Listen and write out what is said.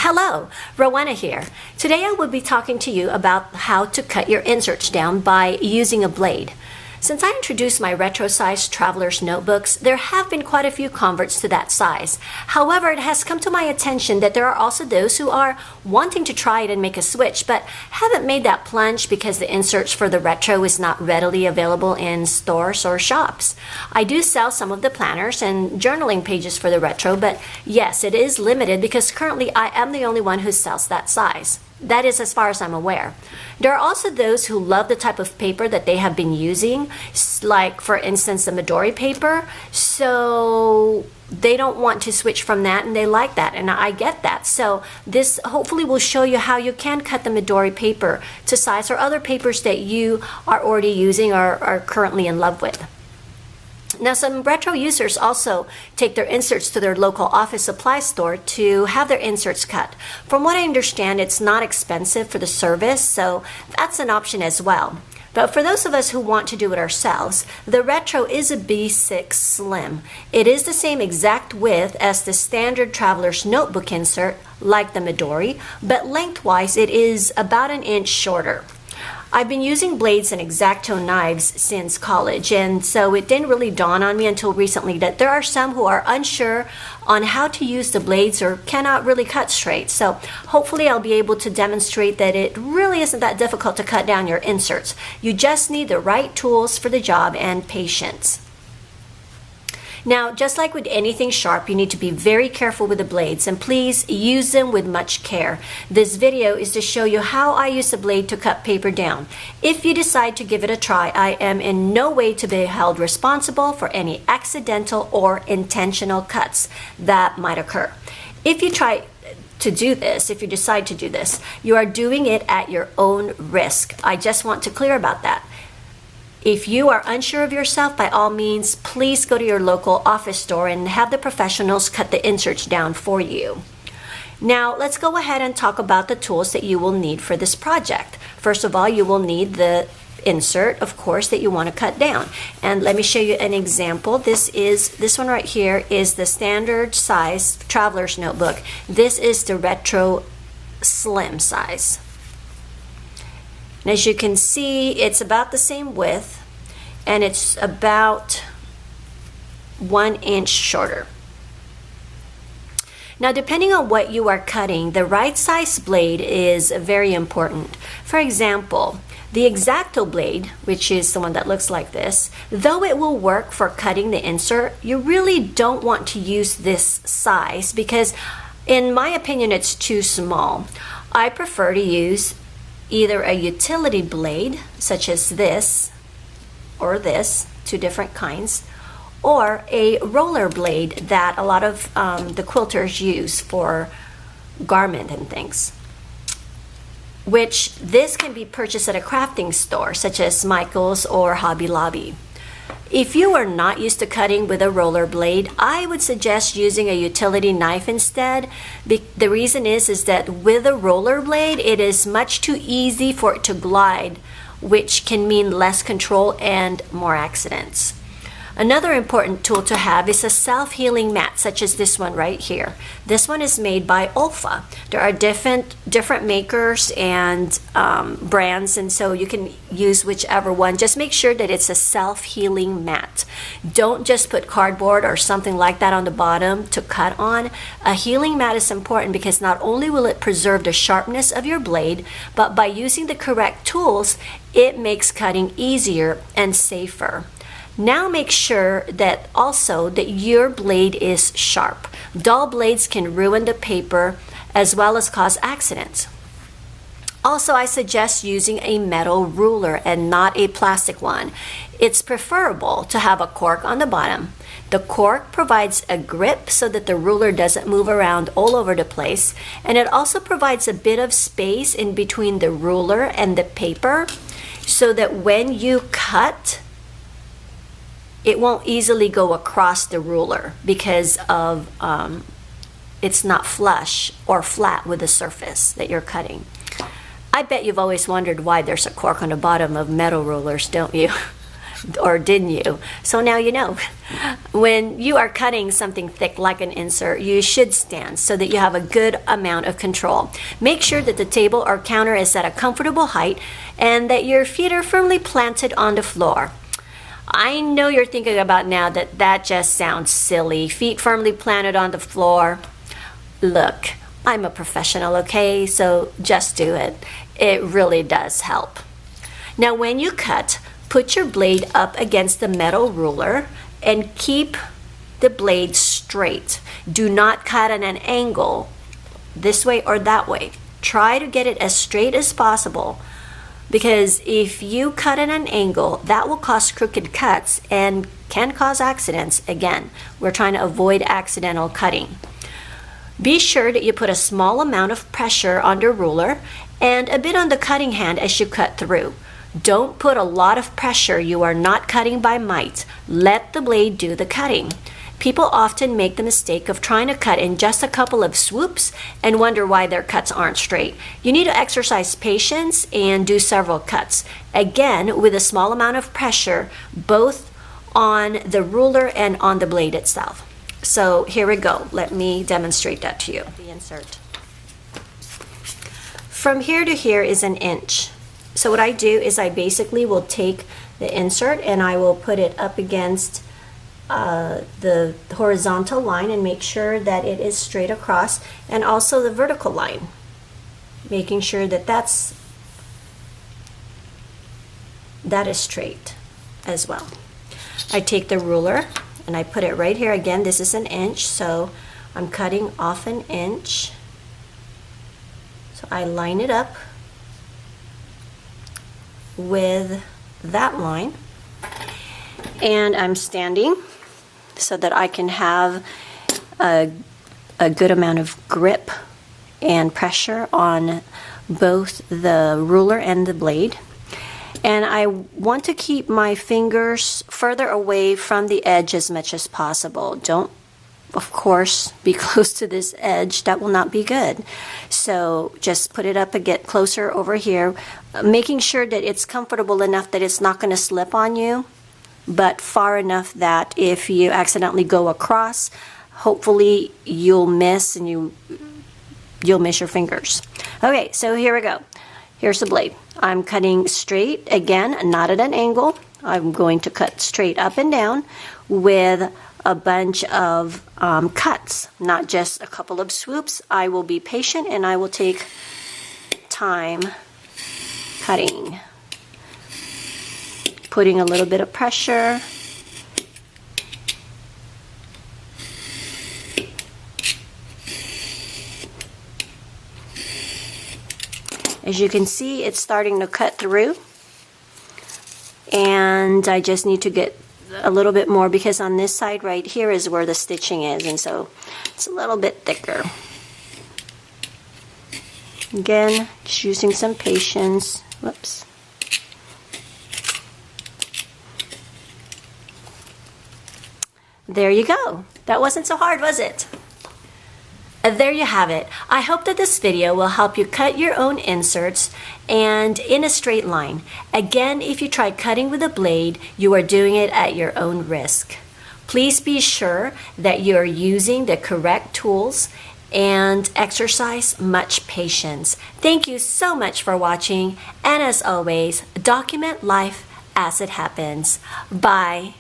Hello, Rowena here. Today I will be talking to you about how to cut your inserts down by using a blade. Since I introduced my retro-sized traveler's notebooks, there have been quite a few converts to that size. However, it has come to my attention that there are also those who are wanting to try it and make a switch, but haven't made that plunge because the inserts for the retro is not readily available in stores or shops. I do sell some of the planners and journaling pages for the retro, but yes, it is limited because currently I am the only one who sells that size. That is as far as I'm aware. There are also those who love the type of paper that they have been using, like for instance the Midori paper, so they don't want to switch from that and they like that, and I get that. So this hopefully will show you how you can cut the Midori paper to size or other papers that you are already using or are currently in love with. Now, some retro users also take their inserts to their local office supply store to have their inserts cut. From what I understand, it's not expensive for the service, so that's an option as well. But for those of us who want to do it ourselves, the retro is a B6 Slim. It is the same exact width as the standard traveler's notebook insert, like the Midori, but lengthwise it is about an inch shorter. I've been using blades and X-Acto knives since college, and so it didn't really dawn on me until recently that there are some who are unsure on how to use the blades or cannot really cut straight. So hopefully I'll be able to demonstrate that it really isn't that difficult to cut down your inserts. You just need the right tools for the job and patience. Now, just like with anything sharp, you need to be very careful with the blades, and please use them with much care. This video is to show you how I use a blade to cut paper down. If you decide to give it a try, I am in no way to be held responsible for any accidental or intentional cuts that might occur. If you decide to do this, you are doing it at your own risk. I just want to clear about that. If you are unsure of yourself, by all means, please go to your local office store and have the professionals cut the inserts down for you. Now, let's go ahead and talk about the tools that you will need for this project. First of all, you will need the insert, of course, that you want to cut down. And let me show you an example. This one right here is the standard size traveler's notebook. This is the retro slim size. And as you can see, it's about the same width, and it's about 1 inch shorter. Now, depending on what you are cutting, the right size blade is very important. For example, the X-Acto blade, which is the one that looks like this, though it will work for cutting the insert, you really don't want to use this size because, in my opinion, it's too small. I prefer to use either a utility blade, such as this or this, two different kinds, or a roller blade that a lot of the quilters use for garment and things, which this can be purchased at a crafting store, such as Michael's or Hobby Lobby. If you are not used to cutting with a roller blade, I would suggest using a utility knife instead. The reason is that with a roller blade, it is much too easy for it to glide, which can mean less control and more accidents. Another important tool to have is a self-healing mat, such as this one right here. This one is made by Olfa. There are different makers and brands, and so you can use whichever one. Just make sure that it's a self-healing mat. Don't just put cardboard or something like that on the bottom to cut on. A healing mat is important because not only will it preserve the sharpness of your blade, but by using the correct tools, it makes cutting easier and safer. Now make sure that also that your blade is sharp. Dull blades can ruin the paper as well as cause accidents. Also, I suggest using a metal ruler and not a plastic one. It's preferable to have a cork on the bottom. The cork provides a grip so that the ruler doesn't move around all over the place, and it also provides a bit of space in between the ruler and the paper so that when you cut, it won't easily go across the ruler because of it's not flush or flat with the surface that you're cutting. I bet you've always wondered why there's a cork on the bottom of metal rulers, don't you? or didn't you? So now you know. When you are cutting something thick like an insert, you should stand so that you have a good amount of control. Make sure that the table or counter is at a comfortable height and that your feet are firmly planted on the floor. I know you're thinking about now that that just sounds silly. Feet firmly planted on the floor. Look, I'm a professional, okay? So just do it. It really does help. Now when you cut, put your blade up against the metal ruler and keep the blade straight. Do not cut at an angle this way or that way. Try to get it as straight as possible, because if you cut at an angle, that will cause crooked cuts and can cause accidents. Again, we're trying to avoid accidental cutting. Be sure that you put a small amount of pressure on the ruler and a bit on the cutting hand as you cut through. Don't put a lot of pressure. You are not cutting by might. Let the blade do the cutting. People often make the mistake of trying to cut in just a couple of swoops and wonder why their cuts aren't straight. You need to exercise patience and do several cuts. Again, with a small amount of pressure, both on the ruler and on the blade itself. So here we go. Let me demonstrate that to you. The insert. From here to here is an inch. So what I do is I basically will take the insert and I will put it up against the horizontal line and make sure that it is straight across, and also the vertical line, making sure that that is straight as well. I take the ruler and I put it right here. Again, this is an inch, so I'm cutting off an inch. So I line it up with that line, and I'm standing so that I can have a good amount of grip and pressure on both the ruler and the blade. And I want to keep my fingers further away from the edge as much as possible. Don't, of course, be close to this edge. That will not be good. So just put it up and get closer over here, making sure that it's comfortable enough that it's not going to slip on you, but far enough that if you accidentally go across, hopefully you'll miss and you'll miss your fingers. Okay, so here we go. Here's the blade. I'm cutting straight, again, not at an angle. I'm going to cut straight up and down with a bunch of cuts, not just a couple of swoops. I will be patient and I will take time cutting. Putting a little bit of pressure. As you can see, it's starting to cut through, and I just need to get a little bit more because on this side right here is where the stitching is, and so it's a little bit thicker. Again, just using some patience. Whoops. There you go. That wasn't so hard, was it? There you have it. I hope that this video will help you cut your own inserts and in a straight line. Again, if you try cutting with a blade, you are doing it at your own risk. Please be sure that you are using the correct tools and exercise much patience. Thank you so much for watching, and as always, document life as it happens. Bye.